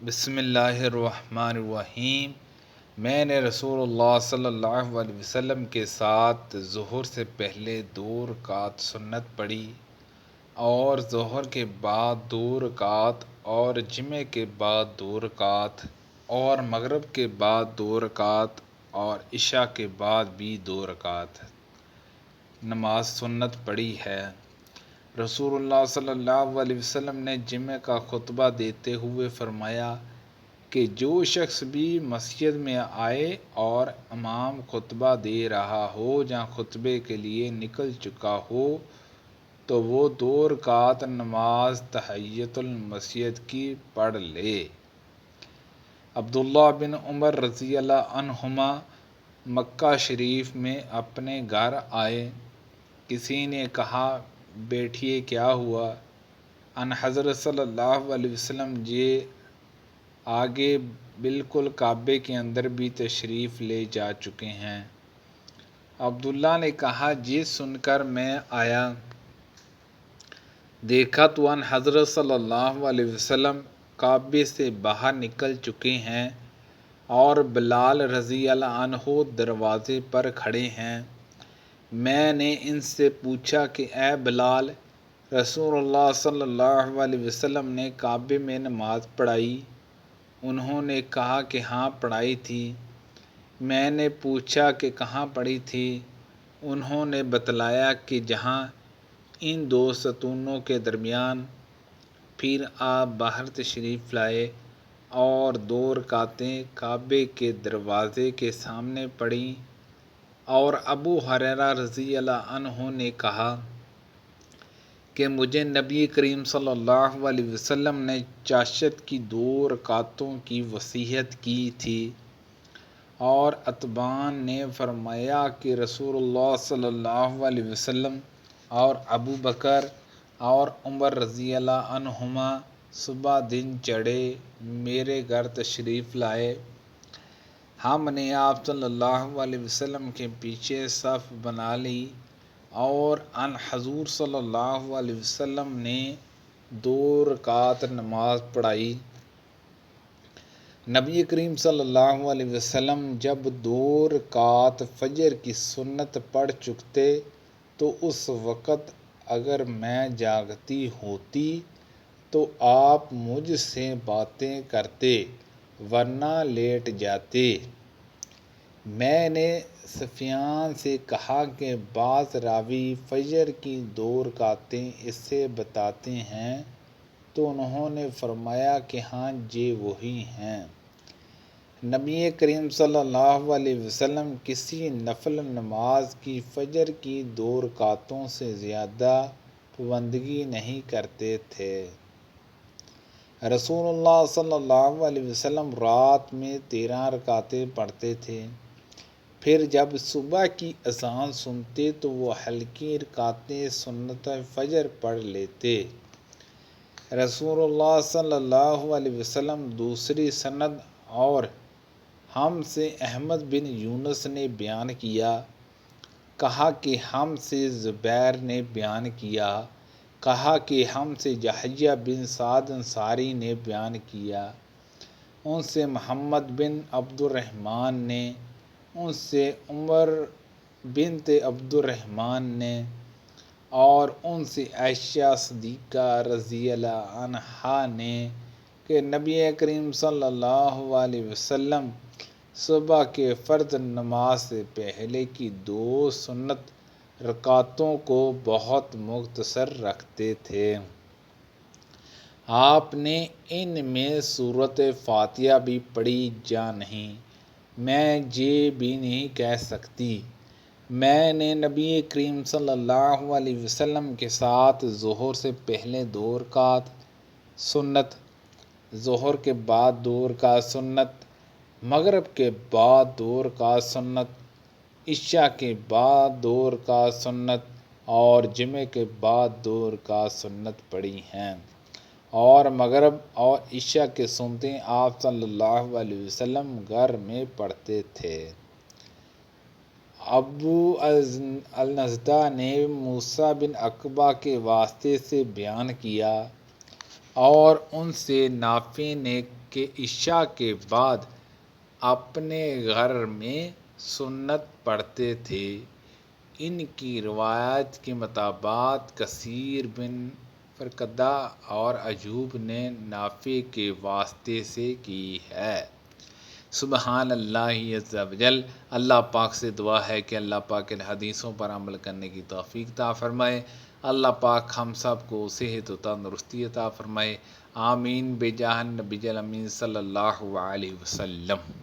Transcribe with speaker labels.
Speaker 1: بسم اللہ الرحمن الرحیم۔ میں نے رسول اللہ صلی اللہ علیہ وسلم کے ساتھ ظہر سے پہلے 2 رکعت سنت پڑھی اور ظہر کے بعد 2 رکعت اور جمعہ کے بعد 2 رکعت اور مغرب کے بعد 2 رکعت اور عشاء کے بعد بھی 2 رکعت نماز سنت پڑھی ہے۔ رسول اللہ صلی اللہ علیہ وسلم نے جمعہ کا خطبہ دیتے ہوئے فرمایا کہ جو شخص بھی مسجد میں آئے اور امام خطبہ دے رہا ہو یا خطبے کے لیے نکل چکا ہو تو وہ 2 رکعت نماز تحیۃ المسجد کی پڑھ لے۔ عبداللہ بن عمر رضی اللہ عنہما مکہ شریف میں اپنے گھر آئے۔ کسی نے کہا بیٹھیے کیا ہوا؟ ان حضرت صلی اللہ علیہ وسلم آگے بالکل کعبے کے اندر بھی تشریف لے جا چکے ہیں۔ عبداللہ نے کہا سن کر میں آیا، دیکھا تو ان حضرت صلی اللہ علیہ وسلم کعبے سے باہر نکل چکے ہیں اور بلال رضی اللہ عنہ دروازے پر کھڑے ہیں۔ میں نے ان سے پوچھا کہ اے بلال، رسول اللہ صلی اللہ علیہ وسلم نے کعبے میں نماز پڑھائی؟ انہوں نے کہا کہ ہاں پڑھائی تھی۔ میں نے پوچھا کہ کہاں پڑھی تھی؟ انہوں نے بتلایا کہ جہاں ان 2 ستونوں کے درمیان۔ پھر آپ باہر تشریف لائے اور 2 رکعتیں کعبے کے دروازے کے سامنے پڑھیں، اور ابو ہریرہ رضی اللہ عنہ نے کہا کہ مجھے نبی کریم صلی اللہ علیہ وسلم نے چاشت کی 2 رکعتوں کی وصیت کی تھی، اور اتبان نے فرمایا کہ رسول اللہ صلی اللہ علیہ وسلم اور ابو بکر اور عمر رضی اللہ عنہما صبح دن چڑھے میرے گھر تشریف لائے۔ ہم نے آپ صلی اللہ علیہ وسلم کے پیچھے صف بنا لی اور ان حضور صلی اللہ علیہ وسلم نے 2 رکعت نماز پڑھائی۔ نبی کریم صلی اللہ علیہ وسلم جب 2 رکعت فجر کی سنت پڑھ چکتے تو اس وقت اگر میں جاگتی ہوتی تو آپ مجھ سے باتیں کرتے ورنہ لیٹ جاتے۔ میں نے سفیان سے کہا کہ بعض راوی فجر کی 2 رکعتیں اس سے بتاتے ہیں، تو انہوں نے فرمایا کہ ہاں وہی ہیں۔ نبی کریم صلی اللہ علیہ وسلم کسی نفل نماز کی فجر کی 2 رکعتوں سے زیادہ پابندی نہیں کرتے تھے۔ رسول اللہ صلی اللہ علیہ وسلم رات میں 13 رکعتیں پڑھتے تھے، پھر جب صبح کی اذان سنتے تو وہ ہلکی رکعتیں سنت فجر پڑھ لیتے۔ رسول اللہ صلی اللہ علیہ وسلم دوسری سند اور ہم سے احمد بن یونس نے بیان کیا، کہا کہ ہم سے زبیر نے بیان کیا، کہا کہ ہم سے یحییٰ بن سعد انصاری نے بیان کیا، ان سے محمد بن عبد الرحمن نے، ان سے عمر بنت عبد الرحمن نے، اور ان سے عائشہ صدیقہ رضی اللہ عنہا نے کہ نبی کریم صلی اللہ علیہ وسلم صبح کے فرض نماز سے پہلے کی 2 سنت رکعتوں کو بہت مختصر رکھتے تھے۔ آپ نے ان میں سورۃ فاتحہ بھی پڑھی یا نہیں، میں یہ بھی نہیں کہہ سکتی۔ میں نے نبی کریم صلی اللہ علیہ وسلم کے ساتھ ظہر سے پہلے 2 رکعت سنت، ظہر کے بعد 2 رکعت سنت، مغرب کے بعد 2 رکعت سنت، عشاء کے بعد 2 رکعت سنت اور جمعہ کے بعد 2 رکعت سنت پڑھی ہیں، اور مغرب اور عشاء کی سنتیں آپ صلی اللہ علیہ وسلم گھر میں پڑھتے تھے۔ ابو النضدہ نے موسیٰ بن عقبہ کے واسطے سے بیان کیا، اور ان سے نافع نے کہ عشاء کے بعد اپنے گھر میں سنت پڑھتے تھے۔ ان کی روایت کے مطابق کثیر بن فرقدہ اور ایوب نے نافع کے واسطے سے کی ہے۔ سبحان اللہ عز و جل۔ اللہ پاک سے دعا ہے کہ اللہ پاک ان حدیثوں پر عمل کرنے کی توفیق عطا فرمائے۔ اللہ پاک ہم سب کو صحت و تندرستی عطا فرمائے۔ آمین بجاہ نبی الامین صلی اللہ علیہ وسلم۔